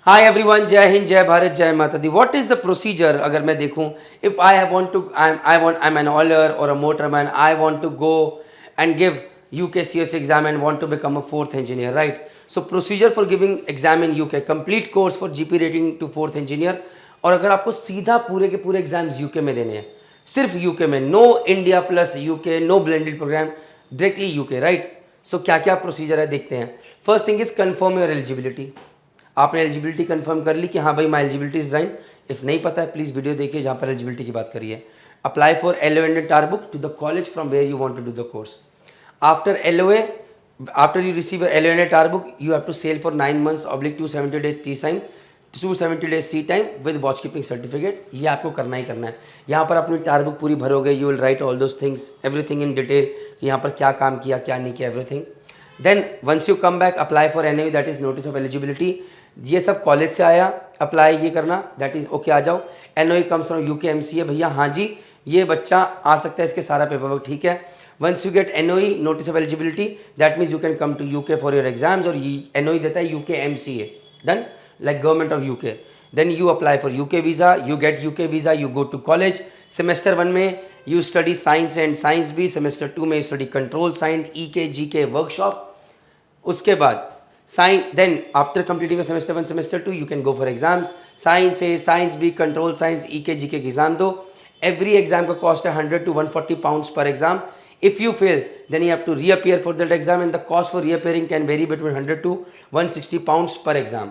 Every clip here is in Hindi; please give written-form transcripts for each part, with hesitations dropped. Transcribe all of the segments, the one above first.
हाय एवरीवन, जय हिंद, जय भारत, जय माता दी। What is the procedure? अगर मैं देखूं, if I want to I am an oiler और a motorman, I want to go and give UKCOC exam and want to become a fourth engineer, right? So procedure for giving exam in UK, complete course for GP rating to fourth engineer। और अगर आपको सीधा पूरे के पूरे एग्जाम्स यूके में देने हैं, सिर्फ यूके में, no India plus UK, no blended program, directly UK, right? So क्या क्या प्रोसीजर है देखते हैं। First thing is confirm your eligibility. आपने एलिजिबिलिटी कंफर्म कर ली कि हाँ भाई my eligibility is right. If नहीं पता है प्लीज़ वीडियो देखिए जहाँ पर एलिजिबिलिटी की बात करिए। Apply for LOA and tar book to the college from where you want to do the course. After LOA, after you receive your LOA and tar book, you have to sail for 9 months oblique 270 days T time, 270 days C time with watch keeping certificate। ये आपको करना ही करना है। यहाँ पर अपनी टार बुक पूरी भरोगे, you will write all those things, everything in detail, यहाँ पर क्या काम किया क्या नहीं किया, everything. Then once you come back, apply for NOE, that is notice of eligibility. ये सब कॉलेज से आया, अप्लाई ये करना, दैट इज ओके, आ जाओ। NOE कम्स फ्रॉम UKMCA, भैया हाँ जी ये बच्चा आ सकता है, इसके सारा पेपर वर्क ठीक है। Once you get NOE, notice of eligibility, that means you can come to UK for your exams. और ये NOE देता है UKMCA, done, like government of UK। Then you apply for UK visa, you get UK visa, you go to college. Semester 1 में you study science and science भी, सेमेस्टर 2 में you study control science, EK GK workshop. उसके बाद science, then after completing semester 1 semester 2 you can go for exams. Science है, साइंस भी, कंट्रोल साइंस, EK GK के एग्जाम दो। एवरी एग्जाम का कॉस्ट है 100 to 140 pounds per exam. If you fail then you have to reappear for that exam and the cost for reappearing can vary between 100 to 160 pounds per exam.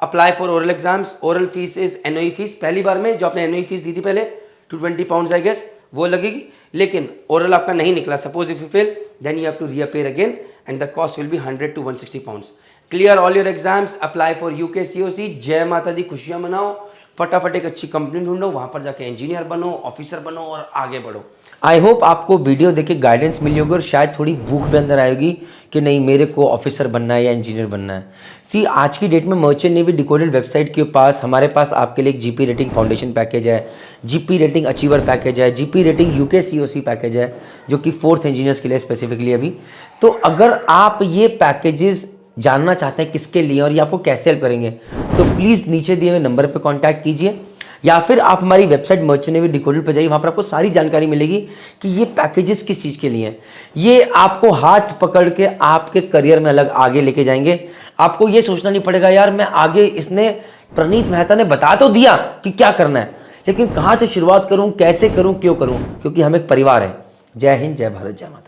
Apply for oral exams, oral fees is NOE fees, पहली बार में जो आपने NOE फीस दी थी पहले 220 pounds आई गेस, वो लगेगी। लेकिन ओरल आपका नहीं निकला, suppose if you fail then you have to reappear again and the cost will be 100 to 160 pounds। Clear all your exams, apply for UKCOC। जय माता दी, खुशियाँ मनाओ, फटाफट एक अच्छी कंपनी ढूंढो, वहाँ पर जाके इंजीनियर बनो, ऑफिसर बनो और आगे बढ़ो। आई होप आपको वीडियो देख के गाइडेंस मिली होगी और शायद थोड़ी भूख भी अंदर आएगी कि नहीं मेरे को ऑफिसर बनना है या इंजीनियर बनना है। सी आज की डेट में मर्चेंट नेवी डिकोडेड वेबसाइट के पास हमारे पास आपके लिए एक GP रेटिंग फाउंडेशन पैकेज है, GP रेटिंग अचीवर पैकेज है, GP रेटिंग UKCOC पैकेज है जो कि फोर्थ इंजीनियर्स के लिए स्पेसिफिकली अभी। तो अगर आप ये पैकेजेस जानना चाहते हैं किसके लिए और ये आपको कैसे हेल्प करेंगे तो प्लीज़ नीचे दिए हुए नंबर पर कॉन्टैक्ट कीजिए या फिर आप हमारी वेबसाइट मर्चेंट नेवी डिकोडेड पर जाइए, वहाँ पर आपको सारी जानकारी मिलेगी कि ये पैकेजेस किस चीज़ के लिए हैं। ये आपको हाथ पकड़ के आपके करियर में अलग आगे लेके जाएंगे। आपको ये सोचना नहीं पड़ेगा यार मैं आगे, इसने प्रणीत मेहता ने बता तो दिया कि क्या करना है, लेकिन कहाँ से शुरुआत करूँ, कैसे करूँ, क्यों करूँ, क्योंकि हम एक परिवार है। जय हिंद, जय भारत, जय माता।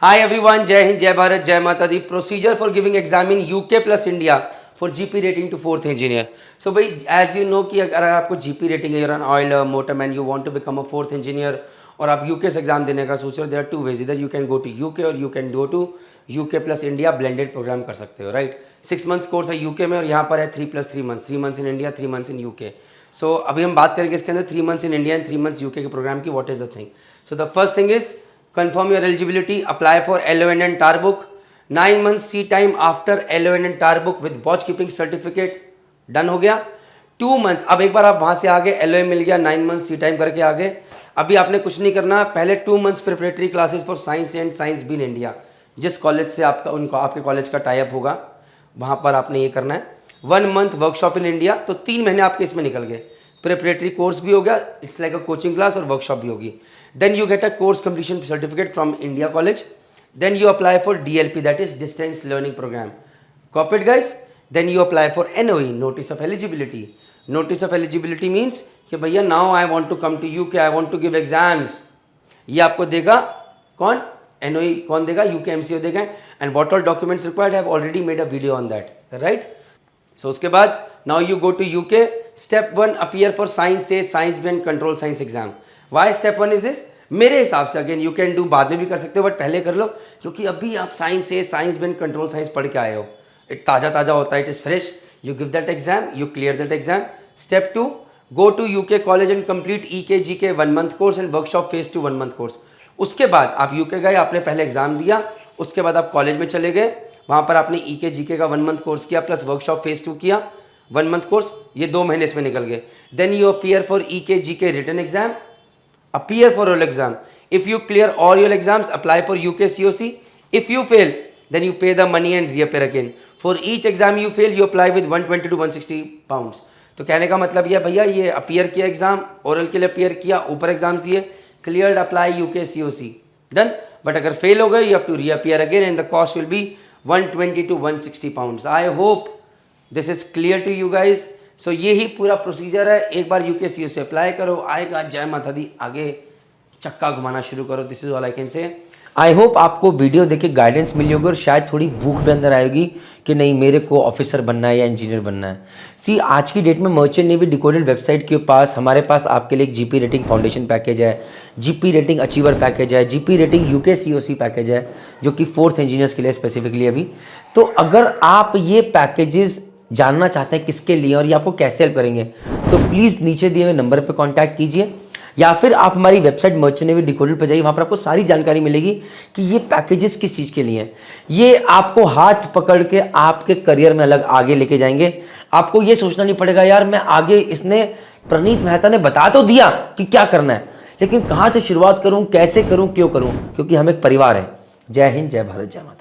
Hi everyone, Jai Hind, Jai Bharat, Jai Mata Di। Procedure for giving exam in UK plus India for GP rating to fourth engineer। So भाई as you know कि अगर आपको GP rating है, you're an oiler, motorman, you want to become a fourth engineer और आप UK से एग्जाम देने का सोच रहे हो, there are two ways, either you can go to UK और you can go to UK plus India blended program कर सकते हो, राइट। 6 months कोर्स है UK में और यहाँ पर है 3+3 months, 3 months in India, 3 months in UK। So अभी हम बात करेंगे इसके अंदर 3 months in India and 3 months UK के प्रोग्राम की, what is the thing। So the first thing is confirm your eligibility, apply for LOA and tar book, 9 months C time after LOA and tar book with watch keeping certificate, done हो गया। 2 months, अब एक बार आप वहाँ से आ गए, LOA मिल गया, 9 months C time करके आ गए। अभी आपने कुछ नहीं करना, पहले 2 months preparatory classes for science and science be in India, जिस कॉलेज से आपका उनको आपके कॉलेज का टाई अप होगा वहाँ पर आपने ये करना है। 1 month वर्कशॉप इन इंडिया, तो 3 महीने आपके इसमें निकल गए। प्रिपरेटरी कोर्स भी हो गया, it's like a coaching class, और वर्कशॉप भी होगी। Then you get a course completion certificate from India college. Then you apply for DLP, that is distance learning programme. Copy it guys. Then you apply for NOE, notice of eligibility. Notice of eligibility means कि भैया now I want to come to UK, I want to give exams. ये आपको देगा कौन? NOE कौन देगा? UKMCO देगा। And what all documents required, have already made a video on that, right. So उसके बाद now you go to UK। Step 1 appear for science से science B and control science exam. Why step 1 is this? मेरे हिसाब से अगेन यू कैन डू, बाद में भी कर सकते हो बट पहले कर लो, क्योंकि अभी आप साइंस से science B and control science पढ़ के आए हो, इट ताज़ा ताज़ा होता है, it is fresh. You give that exam, you clear that exam. Step 2 go to UK college and complete EKGK 1 month course and workshop phase 2 1 month course. उसके बाद आप यूके गए, आपने पहले एग्जाम दिया, उसके बाद आप कॉलेज में चले गए, वहाँ पर आपने EKGK का 1 मंथ कोर्स किया प्लस वर्कशॉप फेज 2 किया, 1 मंथ कोर्स, ये 2 महीने इसमें निकल गए। Then you appear for EKGK written exam, appear for all exam. If you clear all your exams, apply for UK COC. If you fail, then you pay the money and reappear again. For each exam you fail, you apply with 120 to 160 pounds. तो कहने का मतलब ये भैया, ये अपीयर किया एग्जाम, ओरल के लिए अपीयर किया, ऊपर एग्जाम्स दिए, cleared, apply UK COC, done. But अगर फेल हो गए, you have to reappear again and the cost will be 120 to 160 pounds. I hope this is clear to you guys. So यही पूरा प्रोसीजर है। एक बार UK COC अप्लाई करो, आएगा, जय माता दी, आगे चक्का घुमाना शुरू करो। This is all I can say. I hope आपको वीडियो देख के गाइडेंस मिली होगी और शायद थोड़ी भूख भी अंदर आएगी कि नहीं मेरे को ऑफिसर बनना है या इंजीनियर बनना है। सी आज की डेट में मर्चेंट नेवी डिकोडेड वेबसाइट के पास हमारे पास आपके लिए एक GP रेटिंग फाउंडेशन पैकेज है, GP रेटिंग अचीवर पैकेज है, GP rating UK COC package है, जो कि 4th इंजीनियर्स के लिए स्पेसिफिकली अभी। तो अगर आप ये पैकेजेस जानना चाहते हैं किसके लिए और ये आपको कैसे हेल्प करेंगे, तो प्लीज़ नीचे दिए हुए नंबर पर कॉन्टैक्ट कीजिए या फिर आप हमारी वेबसाइट मर्चेंट नेवी डिकोडेड पर जाइए। वहाँ पर आपको सारी जानकारी मिलेगी कि ये पैकेजेस किस चीज़ के लिए हैं। ये आपको हाथ पकड़ के आपके करियर में अलग आगे लेके जाएंगे। आपको ये सोचना नहीं पड़ेगा यार मैं आगे, इसने प्रणीत मेहता ने बता तो दिया कि क्या करना है, लेकिन कहाँ से शुरुआत करूँ, कैसे करूँ, क्यों करूँ, क्योंकि हम एक परिवार है। जय हिंद, जय भारत, जय माता।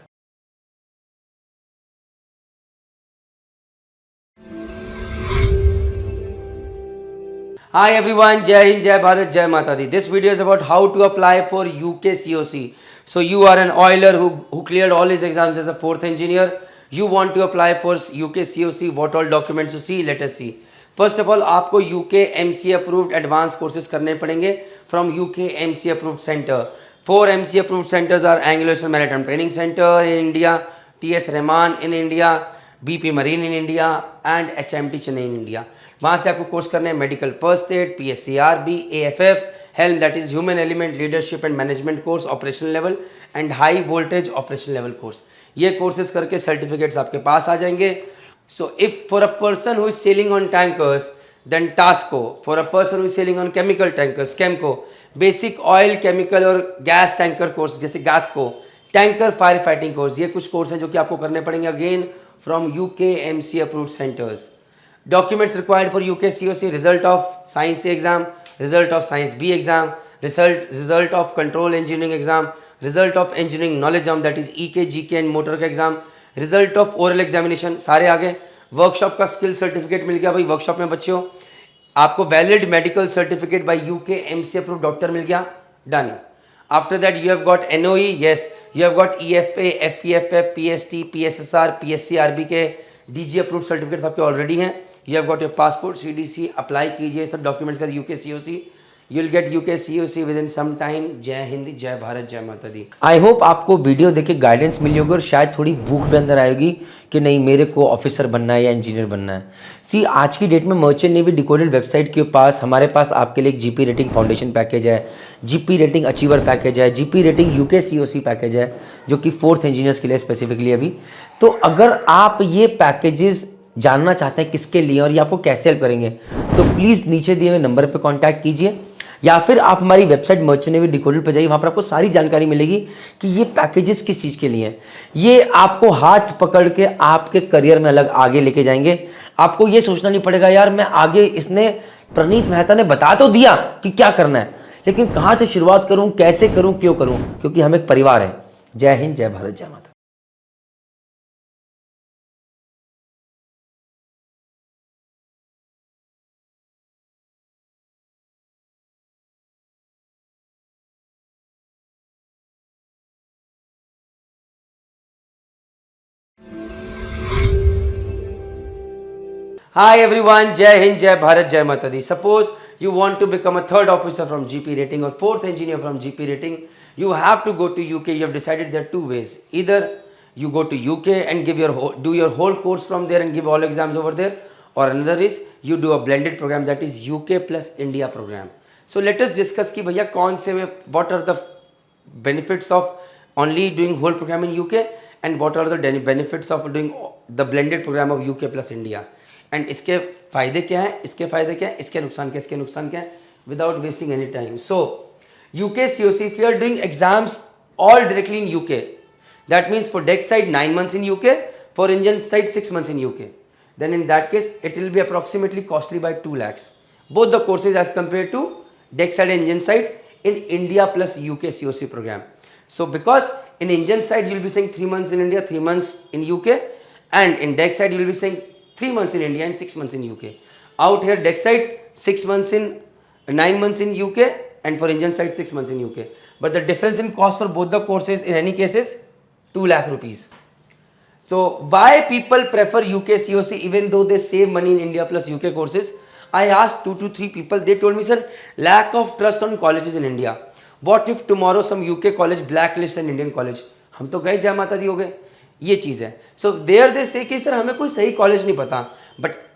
Hi everyone, Jai Hind, Jai Bharat, Jai Mata Di. This video is about how to apply for UK COC. So you are an oiler who cleared all his exams as a 4th engineer. You want to apply for UK COC. What all documents to see? Let us see. First of all, आपको UK MC approved advanced courses करने पड़ेंगे from UK MC approved center. 4 MC approved centers are Anglo-Asian Maritime Training Center in India, TS Rahman in India, BP Marine in India and HMT Chennai in India. वहाँ से आपको कोर्स करने हैं medical first aid, PSCRB, AFF, HELM that is human element leadership and management course operational level and high voltage operational level course. ये कोर्सेज करके सर्टिफिकेट्स आपके पास आ जाएंगे। So if for a person who is sailing on tankers then TASCO, for a person who is sailing on chemical tankers केमको, बेसिक ऑयल केमिकल और गैस टैंकर कोर्स जैसे गैस को, टैंकर फायर फाइटिंग कोर्स, ये कुछ कोर्स हैं जो कि आपको करने पड़ेंगे again from UK MC approved centres. Documents required for UK COC: result of Science A exam, result of Science B exam, result of Control Engineering exam, result of Engineering Knowledge exam that is EKGK and Motor का exam, result of Oral examination, सारे आगे। वर्कशॉप का स्किल सर्टिफिकेट मिल गया भाई, वर्कशॉप में बच्चे हो। आपको valid medical certificate by UK MC approved doctor मिल गया, done. After that you have got NOE, yes, you have got EFA, FEFF, PST, PSSR, PSCRB के DG अप्रूव्ड सर्टिफिकेट्स आपके ऑलरेडी हैं। You have got your passport, CDC, apply कीजिए सब डॉक्यूमेंट्स का UK COC, you will get UK COC within some time. जय हिंद, जय भारत, जय माता दी। आई होप आपको वीडियो देख के गाइडेंस मिली होगी और शायद थोड़ी भूख भी अंदर आएगी कि नहीं मेरे को ऑफिसर बनना है या इंजीनियर बनना है। सी आज की डेट में मर्चेंट नेवी डिकोडेड वेबसाइट के पास हमारे पास आपके लिए एक GP रेटिंग फाउंडेशन पैकेज है, GP रेटिंग अचीवर पैकेज है, GP rating UK COC package है, जो कि 4th इंजीनियर्स के लिए स्पेसिफिकली अभी। तो अगर आप ये पैकेजेस जानना चाहते हैं किसके लिए और ये आपको कैसे हेल्प करेंगे, तो प्लीज़ नीचे दिए हुए नंबर पर कॉन्टैक्ट कीजिए या फिर आप हमारी वेबसाइट मर्चेंट नेवी डिकोडेड पर जाइए। वहाँ पर आपको सारी जानकारी मिलेगी कि ये पैकेजेस किस चीज़ के लिए हैं। ये आपको हाथ पकड़ के आपके करियर में अलग आगे लेके जाएंगे। आपको ये सोचना नहीं पड़ेगा यार मैं आगे, इसने प्रणीत मेहता ने बता तो दिया कि क्या करना है, लेकिन कहाँ से शुरुआत करूँ, कैसे करूँ, क्यों करूँ, क्योंकि हम एक परिवार है। जय हिंद, जय भारत, जय माता। Hi everyone, Jai Hind, Jai Bharat, Jai Mata Di. Suppose you want to become a 3rd officer from GP rating or 4th engineer from GP rating, you have to go to UK. You have decided there are 2 ways. Either you go to UK and do your whole course from there and give all exams over there, or another is you do a blended program that is UK plus India program. So let us discuss कि भैया कौन से में what are the benefits of only doing whole program in UK and what are the benefits of doing the blended program of UK plus India. And इसके फ़ायदे क्या हैं, इसके फ़ायदे क्या हैं, इसके नुकसान क्या, इसके नुकसान क्या है, without wasting any time. So UK COC, if you are doing exams all directly in UK, that means for deck side 9 months in UK, for engine side 6 months in UK, then in that case it will be approximately costly by 2 lakhs. Both the courses as compared to deck side and engine side in India plus UK COC program. So because in engine side you will be saying 3 months in India, 3 months in UK, and in deck side you will be saying 3 months in India and 6 months in UK. Out here deck side 6 months in 9 months in UK, and for engine side 6 months in UK. But the difference in cost for both the courses in any case is 2 lakh rupees. So why people prefer UK COC even though they save money in India plus UK courses? I asked 2 to 3 people. They told me, sir, lack of trust on colleges in India. What if tomorrow some UK college blacklist an Indian college? हम तो गए जय माता दी हो गए. ये चीज़ है. So there they say कि सर हमें कोई सही कॉलेज नहीं पता. But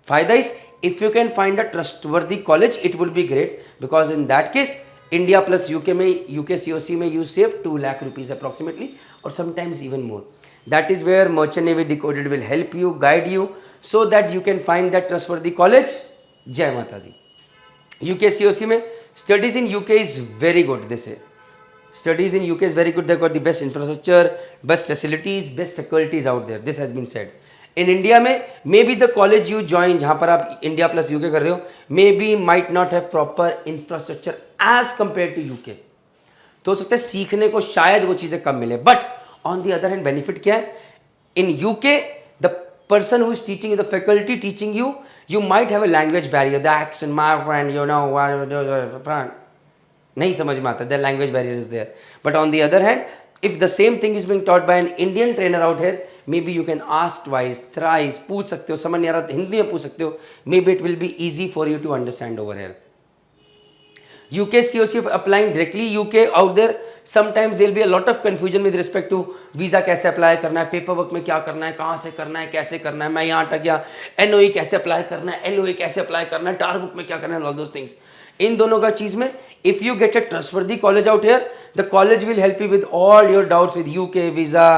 फायदा is if you can find a trustworthy college it would be great, because in that case India plus UK में, यूके COC में you save 2 lakh rupees approximately, और sometimes even more. That is where Merchant Navy Decoded will help you, guide you, so that you can find that trustworthy college. Jai Mata Di. UK COC में studies in UK is very good. They say studies in UK is very good. They've got the best infrastructure, best facilities, best faculties out there. This has been said. In India में maybe the college you join जहाँ पर आप इंडिया प्लस यूके कर रहे हो, maybe might not have proper infrastructure as compare to UK. तो हो सकता है सीखने को शायद वो चीज़ें कम मिले. But on the other hand benefit क्या है, in UK the person who is teaching you, the faculty teaching you, you might have a language barrier, the accent, my friend, you know, friend, नहीं समझ में आता, the language barrier is there. But on the other hand, if the same thing is being taught by an Indian trainer out here, maybe you can ask twice, thrice, पूछ सकते हो, समझ नहीं आ रहा हिंदी में पूछ सकते हो, maybe it will be easy for you to understand over here. UK COC applying directly UK out there, sometimes there will be a lot of confusion with respect to visa कैसे अप्लाई करना है, पेपर वर्क में क्या करना है, कहाँ से करना है, कैसे करना है, मैं यहाँ अटक गया, NOE कैसे अप्लाई करना है, LOE कैसे अप्लाई करना है, टार बुक में क्या करना है, ऑल दोज थिंग्स. इन दोनों का चीज़ में if you get a trustworthy college out here, the college will help you with all your doubts with UK visa,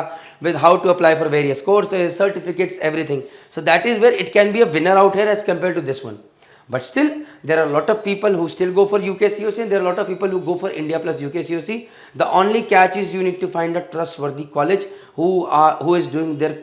with how to apply for various courses, certificates, everything. So that is where it can be a winner out here as compared to this one. But still, there are a lot of people who still go for UK COC, and there are a lot of people who go for India plus UK COC. The only catch is you need to find a trustworthy college who is doing their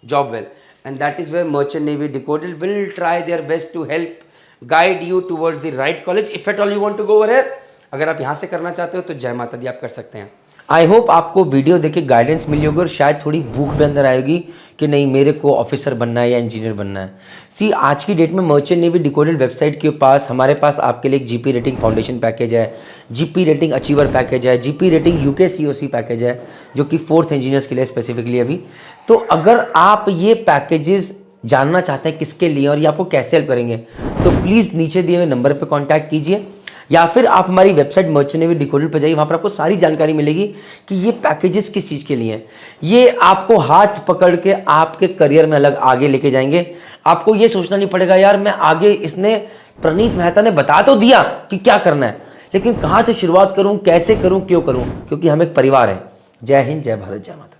job well, and that is where Merchant Navy Decoded will try their best to help guide you towards the right college. If at all you want to go over here, अगर आप यहाँ से करना चाहते हो तो जय माता दी, आप कर सकते हैं. आई होप आपको वीडियो देख के गाइडेंस मिली होगी और शायद थोड़ी भूख भी अंदर आएगी कि नहीं मेरे को ऑफिसर बनना है या इंजीनियर बनना है. सी आज की डेट में मर्चेंट नेवी डिकोडेड वेबसाइट के पास हमारे पास आपके लिए एक जीपी रेटिंग फाउंडेशन पैकेज है, जीपी रेटिंग अचीवर पैकेज है, GP rating UK COC package है जो कि 4th इंजीनियर्स के लिए स्पेसिफिकली अभी. तो अगर आप ये पैकेजेस जानना चाहते हैं किसके लिए और ये आपको कैसे हेल्प करेंगे, तो प्लीज़ नीचे दिए हुए नंबर पर कॉन्टैक्ट कीजिए, या फिर आप हमारी वेबसाइट मर्चेंट नेवी डिकोडेड पर जाइए. वहाँ पर आपको सारी जानकारी मिलेगी कि ये पैकेजेस किस चीज़ के लिए हैं. ये आपको हाथ पकड़ के आपके करियर में अलग आगे लेके जाएंगे. आपको ये सोचना नहीं पड़ेगा यार मैं आगे, इसने प्रणीत मेहता ने बता तो दिया कि क्या करना है, लेकिन कहाँ से शुरुआत करूँ, कैसे करूँ, क्यों करूँ, क्योंकि हम एक परिवार है. जय हिंद, जय भारत, जय माता.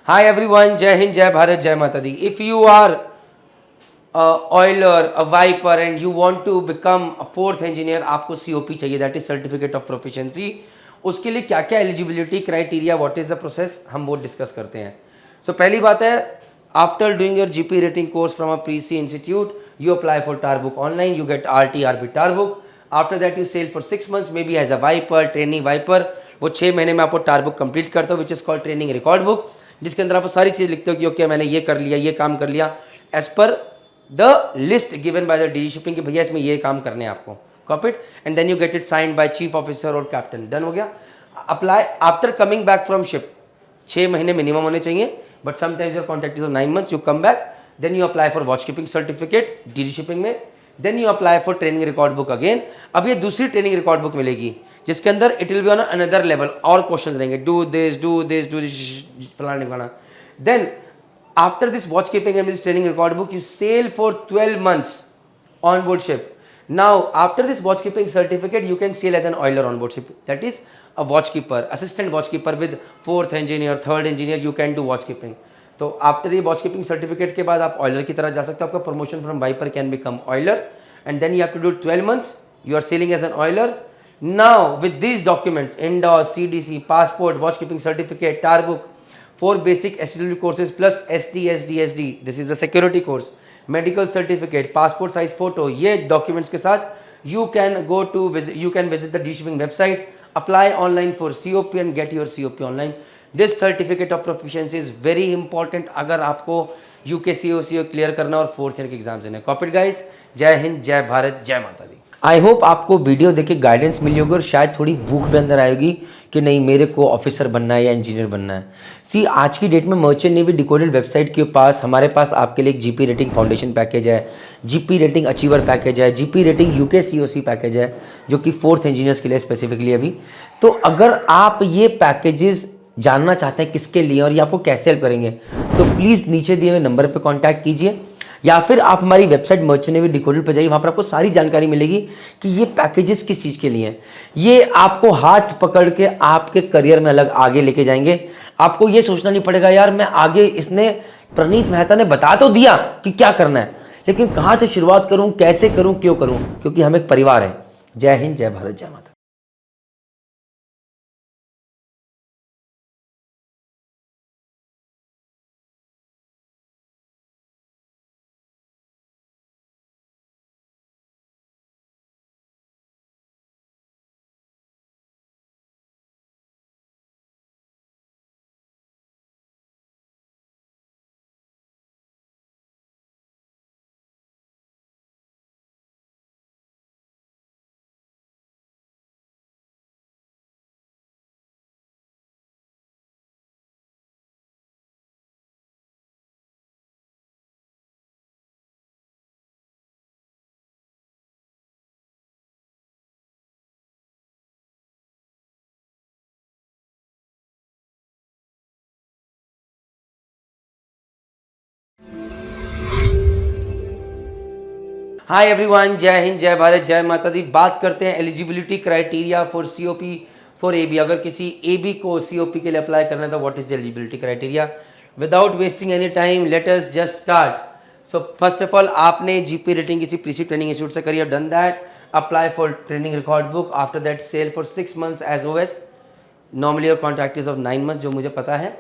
Hi everyone, Jai Hind, Jai Bharat, Jai Mata Di. If you are a oiler, a viper and you want to become a fourth engineer, आपको COP चाहिए, that is certificate of proficiency. उसके लिए क्या क्या eligibility criteria, what is the process, हम वो डिस्कस करते हैं. सो पहली बात है, after doing your GP rating course from a pre sea institute, you apply for tar book online, you get RT/RB tar book. After that you sail for 6 months maybe as a viper, trainee viper. वो 6 महीने में आपको tar book कंप्लीट करते हो, which is called training record book, जिसके अंदर आप वो सारी चीज़ लिखते हो कि ओके मैंने ये कर लिया, ये काम कर लिया as per the list given by the DG shipping कि भैया इसमें ये काम करने हैं आपको. Copy it and then you get it signed by chief officer और कैप्टन. डन हो गया. Apply after coming back from ship. 6 महीने मिनिमम होने चाहिए, but sometimes your contract is of 9 months. You come back, then you apply for watch keeping certificate DG shipping में, then you apply for training record book again. अब ये दूसरी ट्रेनिंग रिकॉर्ड बुक मिलेगी जिसके अंदर it will be on another level, और क्वेश्चंस रहेंगे, डू दिस फलाना ढिमकाना. Then after this watch keeping and this training record book you sail for 12 months on board ship. Now after this watch keeping certificate you can sail as an oiler on board ship, that is a watch keeper, assistant watch keeper with 4th engineer, 3rd engineer you can do watch keeping. तो आफ्टर ये वॉच कीपिंग सर्टिफिकेट के बाद आप ऑयलर की तरह जा सकते हो. आपका promotion from wiper can become oiler and then you have to do 12 months. You are sailing as an oiler. Now with these documents, INDOS, CDC, passport, watch keeping certificate, TAR book, 4 basic SW courses plus ST/SD, this is the security course, medical certificate, passport size photo, ये डॉक्यूमेंट्स के साथ you can go to you can visit the DG shipping website, apply online for COP and get your COP online. This certificate of proficiency is very important अगर आपको UKCOCO क्लियर करना और 4th ईयर के एग्जाम्स देने. Copied guys. जय हिंद, जय भारत, जय माता दी. आई होप आपको वीडियो देख के गाइडेंस मिली होगी और शायद थोड़ी भूख भी अंदर आएगी कि नहीं मेरे को ऑफिसर बनना है या इंजीनियर बनना है. सी आज की डेट में मर्चेंट नेवी डिकोडेड वेबसाइट के पास हमारे पास आपके लिए एक GP रेटिंग फाउंडेशन पैकेज है, GP रेटिंग अचीवर पैकेज है, GP रेटिंग UKCOC पैकेज है जो कि 4th इंजीनियर्स के लिए स्पेसिफिकली अभी. तो अगर आप ये पैकेजेस जानना चाहते हैं किसके लिए और ये आपको कैसे हेल्प करेंगे तो प्लीज़ नीचे दिए हुए नंबर पर कॉन्टैक्ट कीजिए या फिर आप हमारी वेबसाइट मर्चेंट नेवी डिकोडेड पर जाइए. वहाँ पर आपको सारी जानकारी मिलेगी कि ये पैकेजेस किस चीज़ के लिए हैं. ये आपको हाथ पकड़ के आपके करियर में अलग आगे लेके जाएंगे. आपको ये सोचना नहीं पड़ेगा यार मैं आगे, इसने प्रणीत मेहता ने बता तो दिया कि क्या करना है, लेकिन कहाँ से शुरुआत करूँ, कैसे करूँ, क्यों करूँ, क्योंकि हम एक परिवार है. जय हिंद, जय भारत, जय माता. हाय एवरीवन, जय हिंद, जय भारत, जय माता दी. बात करते हैं eligibility criteria for COP for AB. अगर किसी AB को COP के लिए अप्लाई करना है तो what is the eligibility criteria. Without wasting any time let us just start. So first of all आपने GP रेटिंग किसी प्रीसी ट्रेनिंग इंस्टीट्यूट से करी, done that. Apply for training record book. After that sail for 6 months as OS. Normally your contract is of 9 months जो मुझे पता है.